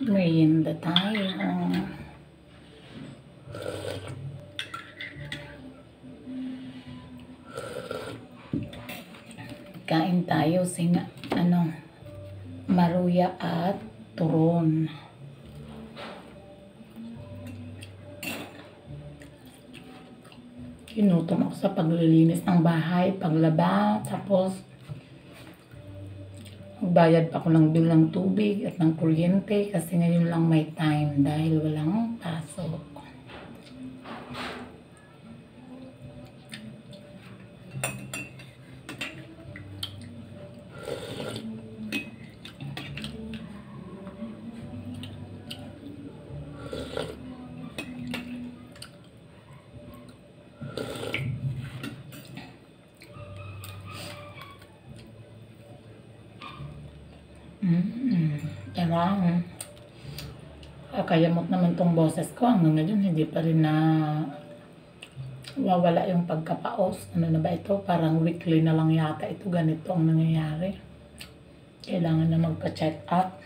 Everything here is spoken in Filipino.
Merienda tayo. Kain tayo maruya at turon. Kinutom ako sa paglilinis ng bahay, paglaba, tapos magbayad pa ako ng bill ng tubig at ng kuryente kasi ngayon lang may time dahil walang pasok. Ewan. Kayamot naman tong boses ko. Hanggang ngayon, hindi pa rin na wawala yung pagkapaos. Ano na ba ito? Parang weekly na lang yata ito. Ganito ang nangyayari. Kailangan na magpa-check up.